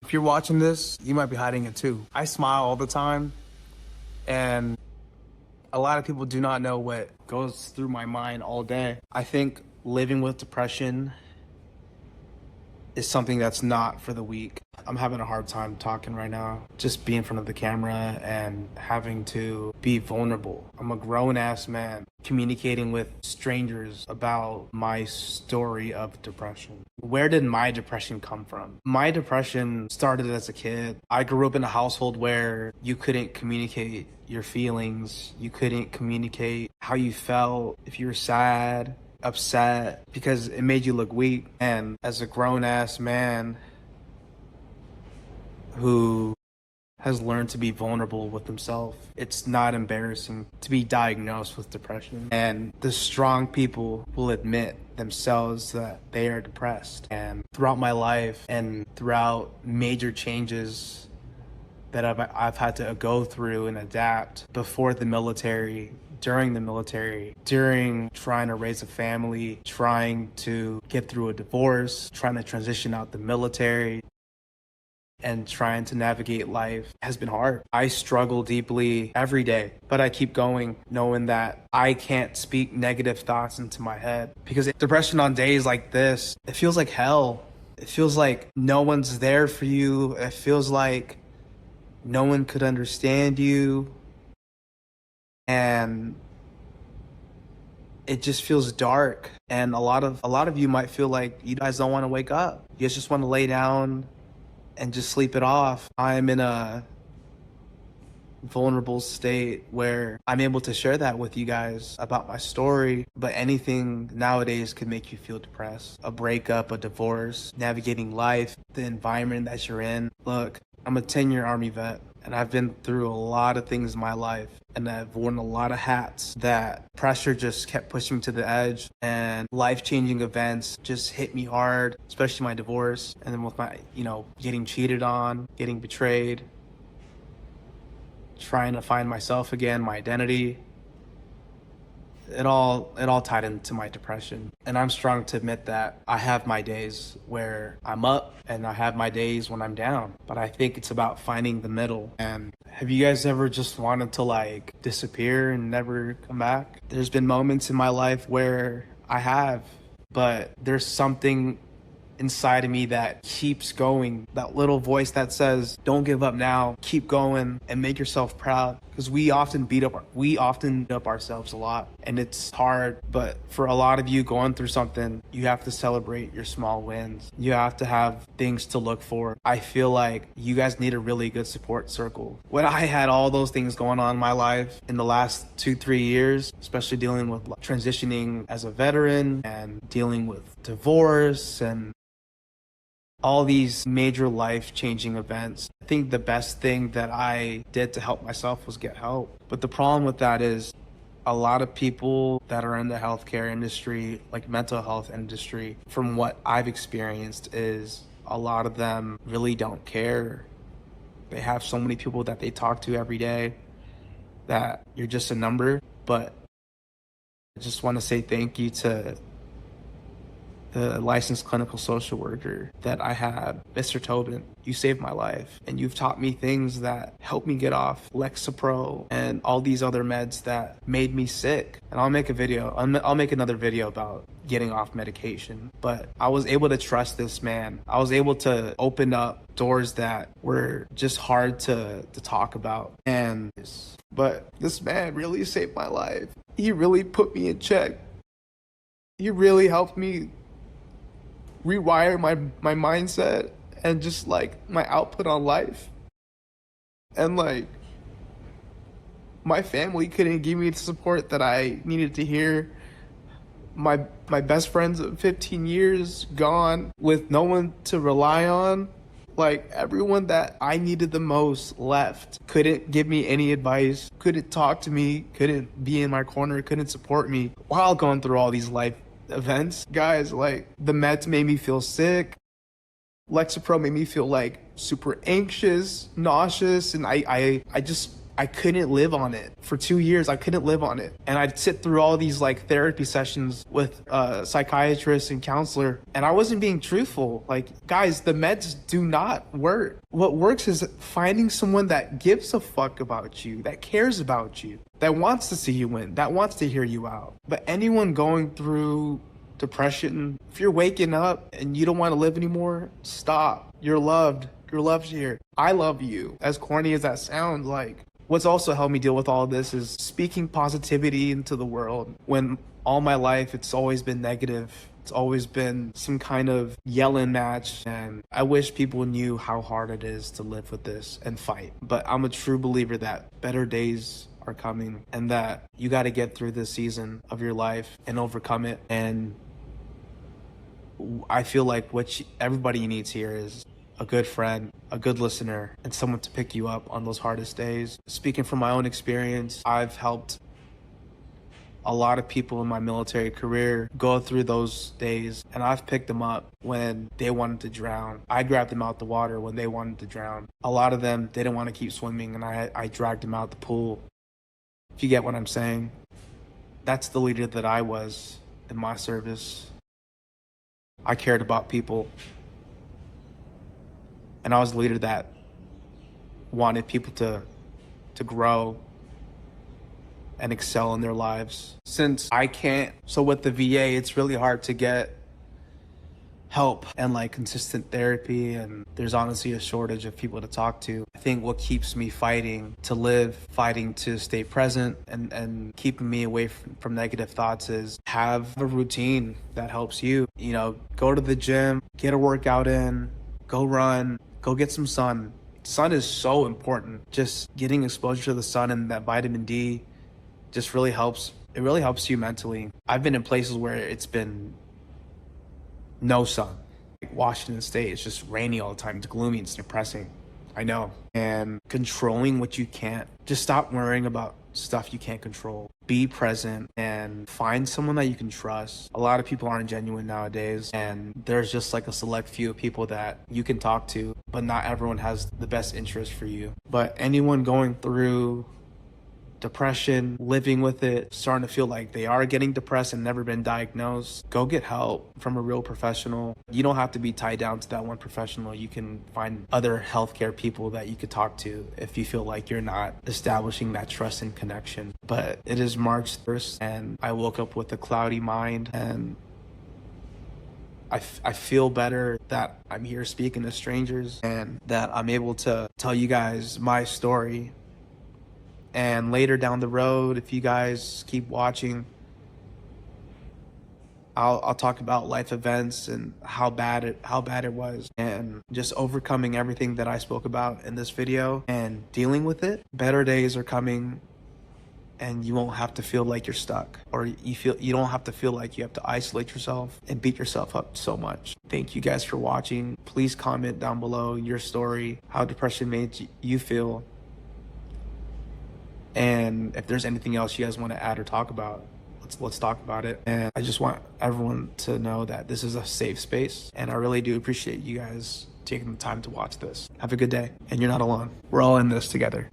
If you're watching this, you might be hiding it too. I smile all the time, and a lot of people do not know what goes through my mind all day. I think living with depression is something that's not for the weak. I'm having a hard time talking right now, just being in front of the camera and having to be vulnerable. I'm a grown-ass man communicating with strangers about my story of depression. Where did my depression come from? My depression started as a kid. I grew up in a household where you couldn't communicate your feelings. You couldn't communicate how you felt, if you were sad, upset, because it made you look weak. And as a grown-ass man who has learned to be vulnerable with himself, it's not embarrassing to be diagnosed with depression. And the strong people will admit themselves that they are depressed. And throughout my life and throughout major changes that I've had to go through and adapt before the military, during the military, during trying to raise a family, trying to get through a divorce, trying to transition out the military, and trying to navigate life has been hard. I struggle deeply every day, but I keep going knowing that I can't speak negative thoughts into my head, because depression on days like this, it feels like hell. It feels like no one's there for you. It feels like no one could understand you. And it just feels dark. And a lot of you might feel like you guys don't want to wake up. You just want to lay down and just sleep it off. I'm in a vulnerable state where I'm able to share that with you guys about my story, but anything nowadays could make you feel depressed. A breakup, a divorce, navigating life, the environment that you're in. Look, I'm a 10-year Army vet, and I've been through a lot of things in my life, and I've worn a lot of hats. That pressure just kept pushing me to the edge, and life-changing events just hit me hard, especially my divorce, and then with my, getting cheated on, getting betrayed, trying to find myself again, my identity. It all tied into my depression. And I'm strong to admit that I have my days where I'm up and I have my days when I'm down. But I think it's about finding the middle. And have you guys ever just wanted to disappear and never come back? There's been moments in my life where I have, but there's something inside of me that keeps going. That little voice that says, don't give up now, keep going and make yourself proud. Because we often beat up ourselves a lot, and it's hard. But for a lot of you going through something, you have to celebrate your small wins. You have to have things to look for. I feel like you guys need a really good support circle. When I had all those things going on in my life in the last 2-3 years, especially dealing with transitioning as a veteran and dealing with divorce and all these major life-changing events, I think the best thing that I did to help myself was get help. But the problem with that is a lot of people that are in the healthcare industry, like mental health industry, from what I've experienced, is a lot of them really don't care. They have so many people that they talk to every day that you're just a number. But I just want to say thank you to the licensed clinical social worker that I had, Mr. Tobin. You saved my life, and you've taught me things that helped me get off Lexapro and all these other meds that made me sick. And I'll make another video about getting off medication. But I was able to trust this man. I was able to open up doors that were just hard to talk about. But this man really saved my life. He really put me in check. He really helped me rewire my mindset and just my output on life. And my family couldn't give me the support that I needed to hear. My best friends of 15 years gone with no one to rely on. Everyone that I needed the most left. Couldn't give me any advice, couldn't talk to me, couldn't be in my corner, couldn't support me while going through all these life events. Guys, the meds made me feel sick. Lexapro made me feel super anxious, nauseous, and I just I couldn't live on it. For 2 years, I couldn't live on it. And I'd sit through all these like therapy sessions with a psychiatrist and counselor, and I wasn't being truthful. Like, guys, the meds do not work. What works is finding someone that gives a fuck about you, that cares about you, that wants to see you win, that wants to hear you out. But anyone going through depression, if you're waking up and you don't want to live anymore, stop. You're loved. You're loved here. I love you. As corny as that sounds, like, what's also helped me deal with all of this is speaking positivity into the world. When all my life it's always been negative. It's always been some kind of yelling match, and I wish people knew how hard it is to live with this and fight. But I'm a true believer that better days are coming, and that you got to get through this season of your life and overcome it. And I feel like what everybody needs here is a good friend, a good listener, and someone to pick you up on those hardest days. Speaking from my own experience, I've helped a lot of people in my military career go through those days, and I've picked them up when they wanted to drown. I grabbed them out the water when they wanted to drown. A lot of them didn't want to keep swimming, and I dragged them out the pool. If you get what I'm saying, that's the leader that I was in my service. I cared about people, and I was the leader that wanted people to grow and excel in their lives. Since I can't, so with the VA, it's really hard to get help and like consistent therapy, and there's honestly a shortage of people to talk to. I think what keeps me fighting to live, fighting to stay present, and keeping me away from negative thoughts is have a routine that helps you. You know, go to the gym, get a workout in, go run, go get some sun. Sun is so important. Just getting exposure to the sun and that vitamin D just really helps. It really helps you mentally. I've been in places where it's been no sun. Like Washington State, it's just rainy all the time. It's gloomy, it's depressing. I know. And controlling what you can't. Just stop worrying about stuff you can't control. Be present and find someone that you can trust. A lot of people aren't genuine nowadays, and there's just like a select few of people that you can talk to, but not everyone has the best interest for you. But anyone going through depression, living with it, starting to feel like they are getting depressed and never been diagnosed, go get help from a real professional. You don't have to be tied down to that one professional. You can find other healthcare people that you could talk to if you feel like you're not establishing that trust and connection. But it is March 1st, and I woke up with a cloudy mind, and I feel better that I'm here speaking to strangers and that I'm able to tell you guys my story. And later down the road, if you guys keep watching, I'll talk about life events and how bad it was, and just overcoming everything that I spoke about in this video and dealing with it. Better days are coming, and you won't have to feel like you're stuck, or you don't have to feel like you have to isolate yourself and beat yourself up so much. Thank you guys for watching. Please comment down below your story, how depression made you feel. And if there's anything else you guys want to add or talk about, let's talk about it. And I just want everyone to know that this is a safe space, and I really do appreciate you guys taking the time to watch this. Have a good day, and you're not alone. We're all in this together.